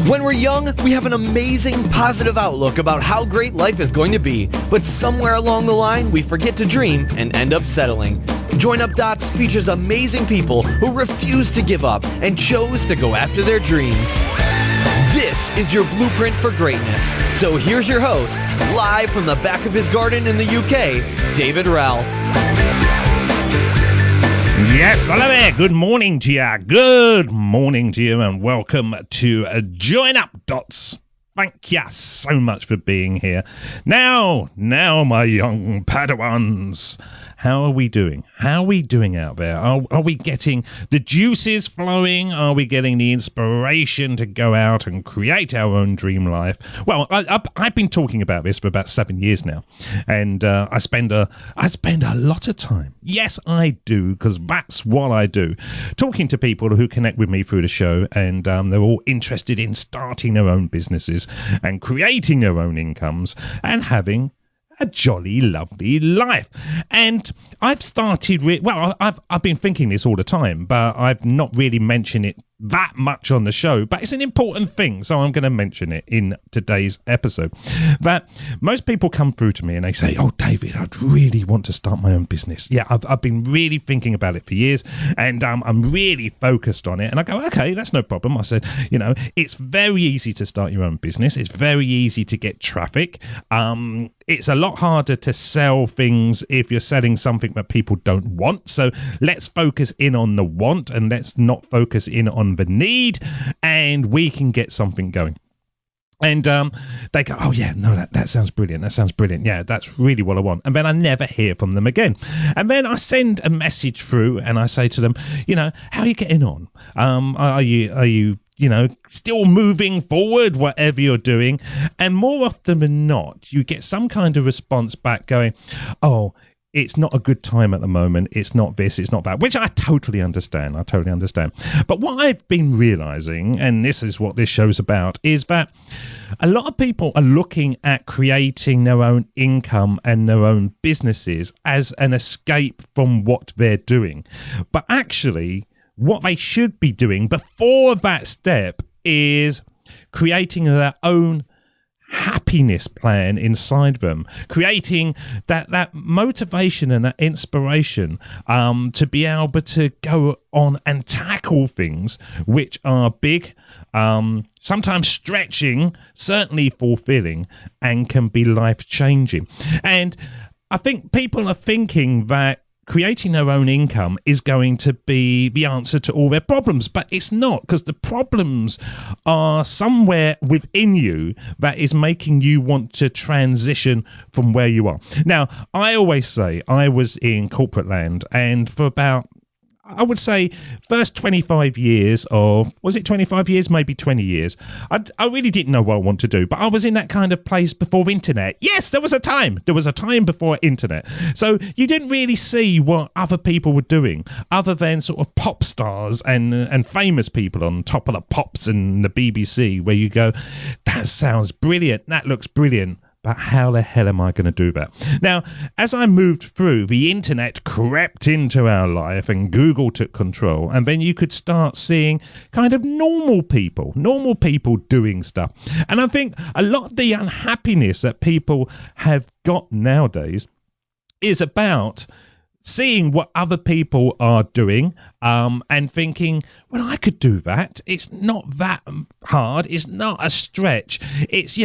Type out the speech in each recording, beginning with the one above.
When we're young, we have an amazing, positive outlook about how great life is going to be, but somewhere along the line, we forget to dream and end up settling. Join Up Dots features amazing people who refuse to give up and chose to go after their dreams. This is your blueprint for greatness. So here's your host, live from the back of his garden in the UK, David Ralph. Yes, hello there. Good morning to you. Good morning to you, and welcome to Join Up Dots. Thank you so much for being here. Now, my young Padawans, how are we doing? How are we doing out there? Are we getting the juices flowing? Are we getting the inspiration to go out and create our own dream life? Well, I've been talking about this for about 7 years now, and I spend a lot of time. Yes, I do, because that's what I do. Talking to people who connect with me through the show, and they're all interested in starting their own businesses and creating their own incomes and having a jolly, lovely life. And I've started, I've been thinking this all the time, but I've not really mentioned it that much on the show, but it's an important thing, so I'm going to mention it in today's episode. That most people come through to me and they say, "Oh, David, I'd really want to start my own business. Yeah, I've been really thinking about it for years, and I'm really focused on it." And I go, "Okay, that's no problem." I said, it's very easy to start your own business. It's very easy to get traffic. It's a lot harder to sell things if you're selling something that people don't want. So let's focus in on the want and let's not focus in on the need, and we can get something going. And they go, "Oh yeah, no, that sounds brilliant. That sounds brilliant. Yeah, that's really what I want." And then I never hear from them again. And then I send a message through and I say to them, "How are you getting on? Are you still moving forward, whatever you're doing?" And more often than not, you get some kind of response back going, "Oh, it's not a good time at the moment. It's not this, it's not that," which I totally understand. But what I've been realizing, and this is what this show's about, is that a lot of people are looking at creating their own income and their own businesses as an escape from what they're doing. But actually, what they should be doing before that step is creating their own happiness plan inside them, creating that motivation and that inspiration to be able to go on and tackle things which are big, sometimes stretching, certainly fulfilling, and can be life-changing. And I think people are thinking that creating their own income is going to be the answer to all their problems, but it's not, because the problems are somewhere within you that is making you want to transition from where you are. Now, I always say I was in corporate land, and for about, I would say, first 25 years of, was it 25 years? Maybe 20 years. I really didn't know what I wanted to do, but I was in that kind of place before internet. Yes, there was a time before internet. So you didn't really see what other people were doing other than sort of pop stars and famous people on Top of the Pops and the BBC, where you go, "That sounds brilliant. That looks brilliant. But how the hell am I going to do that?" Now, as I moved through, the internet crept into our life and Google took control. And then you could start seeing kind of normal people doing stuff. And I think a lot of the unhappiness that people have got nowadays is about seeing what other people are doing and thinking, "Well, I could do that. It's not that hard. It's not a stretch. It's,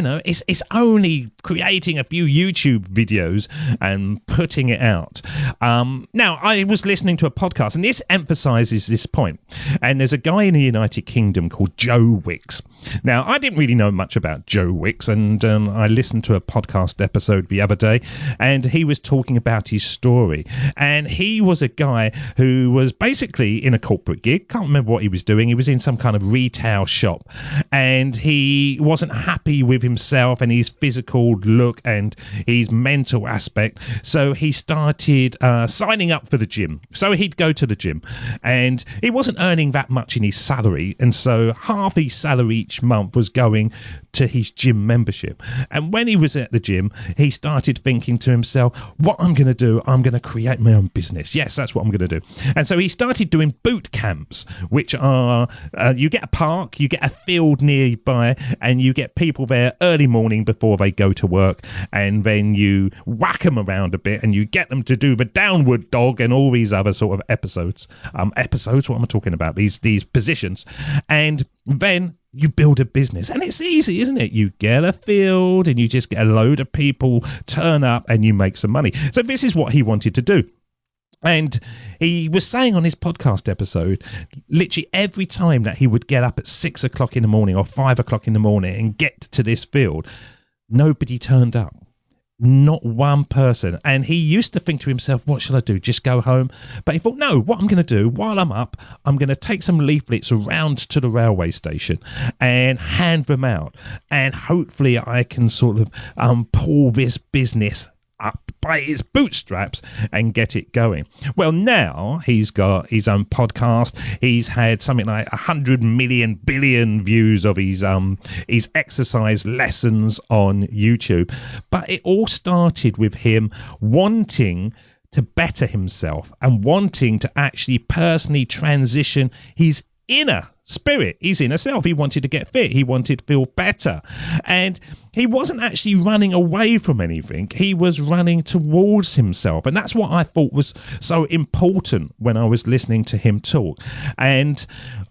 it's only creating a few YouTube videos and putting it out." Now, I was listening to a podcast, and this emphasizes this point. And there's a guy in the United Kingdom called Joe Wicks. Now, I didn't really know much about Joe Wicks, and I listened to a podcast episode the other day, and he was talking about his story. And he was a guy who was basically in a corporate gig. Can't remember what he was doing. He was in some kind of retail shop, and he wasn't happy with himself and his physical look and his mental aspect. So he started signing up for the gym. So he'd go to the gym, and he wasn't earning that much in his salary, and so half his salary each each month was going to his gym membership. And when he was at the gym, he started thinking to himself, what I'm going to do, I'm going to create my own business. Yes, that's what I'm going to do. And so he started doing boot camps, which are, you get a park, you get a field nearby, and you get people there early morning before they go to work, and then you whack them around a bit and you get them to do the downward dog and all these other sort of episodes, what am I talking about? These positions. And then you build a business, and it's easy, isn't it? You get a field and you just get a load of people turn up and you make some money. So this is what he wanted to do. And he was saying on his podcast episode, literally every time that he would get up at 6 o'clock in the morning or 5 o'clock in the morning and get to this field, nobody turned up. Not one person. And he used to think to himself, what shall I do? Just go home? But he thought, no, what I'm going to do while I'm up, I'm going to take some leaflets around to the railway station and hand them out. And hopefully I can sort of pull this business up by its bootstraps and get it going. Well, now he's got his own podcast. He's had something like 100 million billion views of his exercise lessons on YouTube. But it all started with him wanting to better himself and wanting to actually personally transition his inner spirit, his inner self. He wanted to get fit. He wanted to feel better. And he wasn't actually running away from anything. He was running towards himself. And that's what I thought was so important when I was listening to him talk. And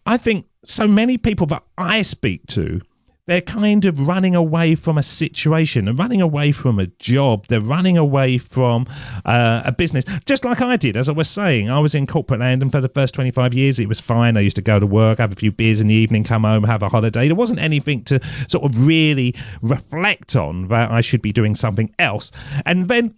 I think so many people that I speak to, they're kind of running away from a situation and running away from a job. They're running away from a business, just like I did. As I was saying, I was in corporate land, and for the first 25 years, it was fine. I used to go to work, have a few beers in the evening, come home, have a holiday. There wasn't anything to sort of really reflect on that I should be doing something else. And then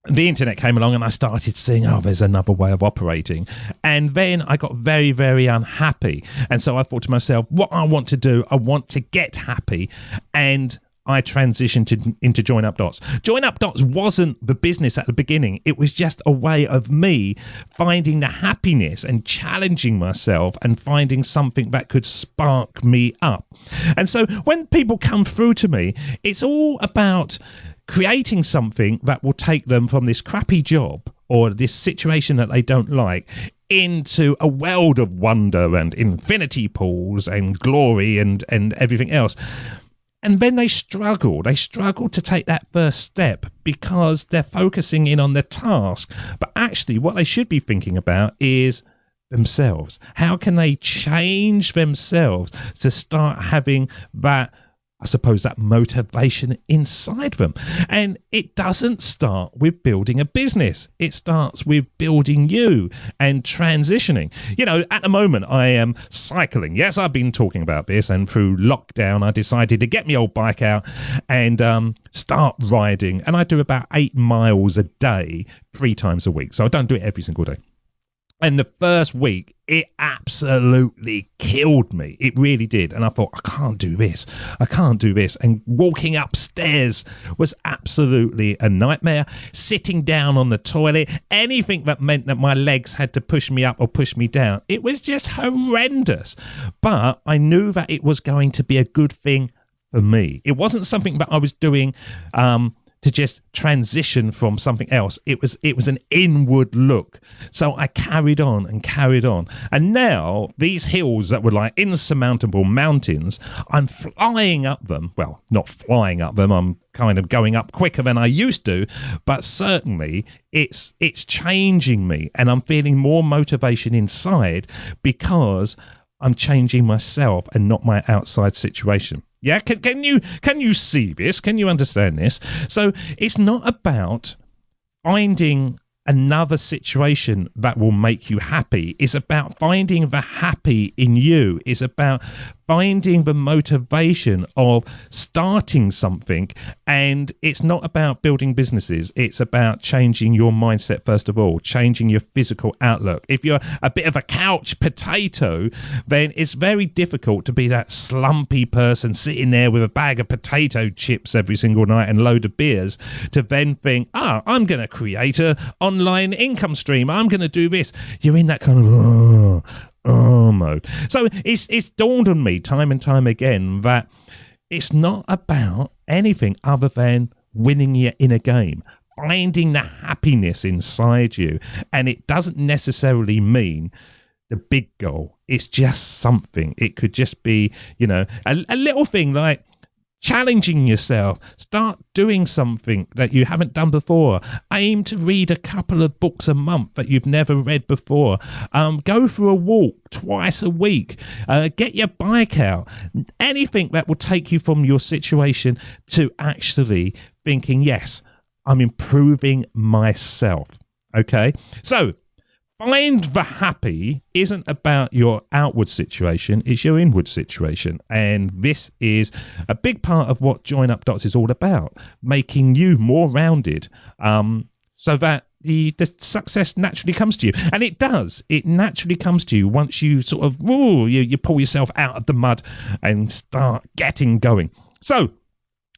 the internet came along and I started seeing, there's another way of operating. And then I got very, very unhappy. And so I thought to myself, what I want to do, I want to get happy. And I transitioned into Join Up Dots. Join Up Dots wasn't the business at the beginning. It was just a way of me finding the happiness and challenging myself and finding something that could spark me up. And so when people come through to me, it's all about creating something that will take them from this crappy job or this situation that they don't like into a world of wonder and infinity pools and glory and everything else. And then they struggle to take that first step because they're focusing in on the task. But actually what they should be thinking about is themselves. How can they change themselves to start having that, I suppose, that motivation inside them? And it doesn't start with building a business. It starts with building you and transitioning. You know, at the moment I am cycling. Yes, I've been talking about this, and through lockdown I decided to get my old bike out and start riding. And I do about 8 miles a day, 3 times a week. So I don't do it every single day. And the first week, it absolutely killed me. It really did. And I thought, I can't do this. And walking upstairs was absolutely a nightmare. Sitting down on the toilet, anything that meant that my legs had to push me up or push me down, it was just horrendous. But I knew that it was going to be a good thing for me. It wasn't something that I was doing to just transition from something else. It was an inward look. So I carried on. And now these hills that were like insurmountable mountains, I'm flying up them. Well, not flying up them. I'm kind of going up quicker than I used to, but certainly it's changing me, and I'm feeling more motivation inside because I'm changing myself and not my outside situation. Yeah, can you see this? Can you understand this? So it's not about finding another situation that will make you happy. It's about finding the happy in you. It's about finding the motivation of starting something. And it's not about building businesses. It's about changing your mindset, first of all, changing your physical outlook. If you're a bit of a couch potato, then it's very difficult to be that slumpy person sitting there with a bag of potato chips every single night and a load of beers to then think, I'm going to create an online income stream. I'm going to do this. You're in that kind of, mode. So it's dawned on me time and time again that it's not about anything other than winning in a game, finding the happiness inside you. And it doesn't necessarily mean the big goal. It's just something. It could just be, a little thing like challenging yourself. Start doing something that you haven't done before. Aim to read a couple of books a month that you've never read before. Go for a walk twice a week. Get your bike out. Anything that will take you from your situation to actually thinking, yes, I'm improving myself. Okay? So, find the happy isn't about your outward situation, it's your inward situation. And this is a big part of what Join Up Dots is all about, making you more rounded so that the success naturally comes to you. And it does. It naturally comes to you once you sort of, you pull yourself out of the mud and start getting going. So,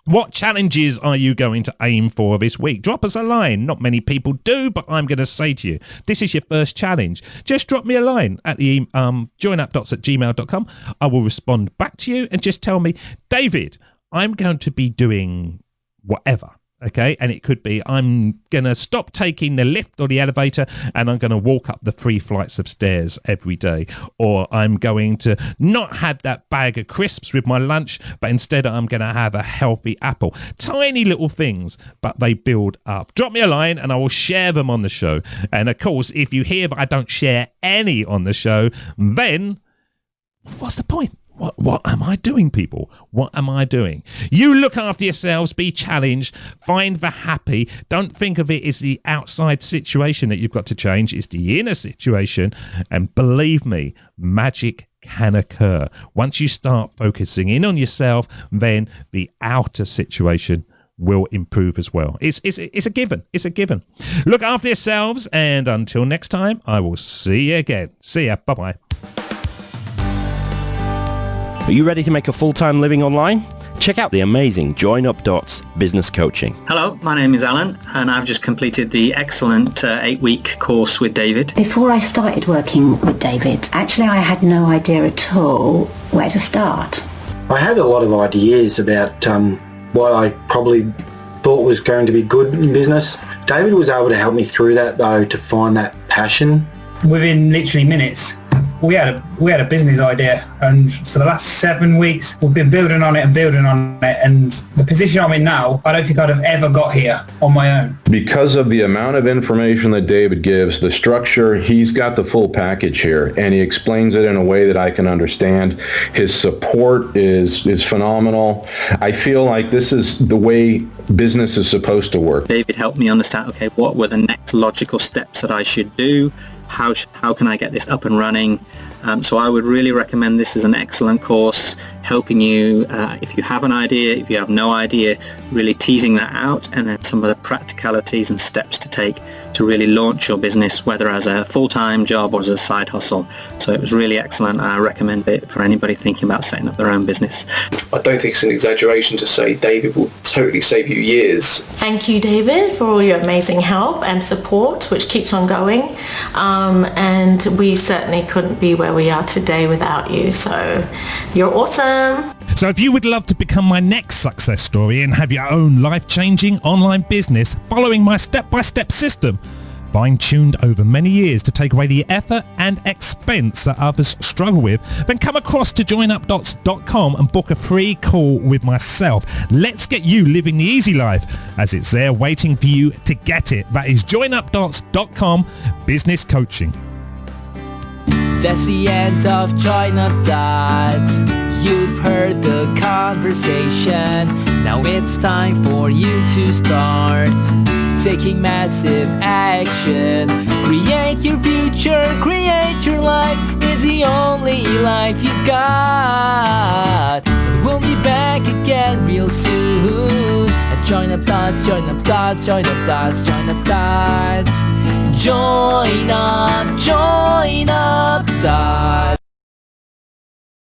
what challenges are you going to aim for this week? Drop us a line. Not many people do, but I'm going to say to you, this is your first challenge. Just drop me a line at the joinupdots@gmail.com. I will respond back to you and just tell me, David, I'm going to be doing whatever. Okay, and it could be I'm going to stop taking the lift or the elevator and I'm going to walk up the 3 flights of stairs every day. Or I'm going to not have that bag of crisps with my lunch, but instead I'm going to have a healthy apple. Tiny little things, but they build up. Drop me a line and I will share them on the show. And of course, if you hear that I don't share any on the show, then what's the point? What am I doing, people? What am I doing? You look after yourselves, be challenged, find the happy. Don't think of it as the outside situation that you've got to change. It's the inner situation. And believe me, magic can occur. Once you start focusing in on yourself, then the outer situation will improve as well. It's a given. It's a given. Look after yourselves, and until next time, I will see you again. See ya. Bye-bye. Are you ready to make a full-time living online? Check out the amazing Join Up Dots business coaching. Hello, my name is Alan and I've just completed the excellent 8-week course with David. Before I started working with David, actually I had no idea at all where to start. I had a lot of ideas about what I probably thought was going to be good in business. David was able to help me through that though, to find that passion. Within literally minutes, we had a business idea, and for the last 7 weeks we've been building on it, and the position I'm in now, I don't think I'd have ever got here on my own. Because of the amount of information that David gives, the structure, he's got the full package here, and he explains it in a way that I can understand. His support is phenomenal. I feel like this is the way business is supposed to work. David helped me understand, okay, what were the next logical steps that I should do? How can I get this up and running? So I would really recommend this as an excellent course, helping you, if you have an idea, if you have no idea, really teasing that out, and then some of the practicalities and steps to take to really launch your business, whether as a full-time job or as a side hustle. So it was really excellent. I recommend it for anybody thinking about setting up their own business. I don't think it's an exaggeration to say David will totally save you years. Thank you, David, for all your amazing help and support, which keeps on going. And we certainly couldn't be where we are today without you. So you're awesome. So if you would love to become my next success story and have your own life-changing online business following my step-by-step system, fine-tuned over many years to take away the effort and expense that others struggle with, then come across to joinupdots.com and book a free call with myself. Let's get you living the easy life, as it's there waiting for you to get it. That is joinupdots.com business coaching. That's the end of Join Up Dots. You've heard the conversation. Now it's time for you to start taking massive action. Create your future, create your life. It's the only life you've got. We'll be back again real soon. Join Up Dots, Join Up Dots, Join Up Dots, Join Up Dots. Join Up Dots.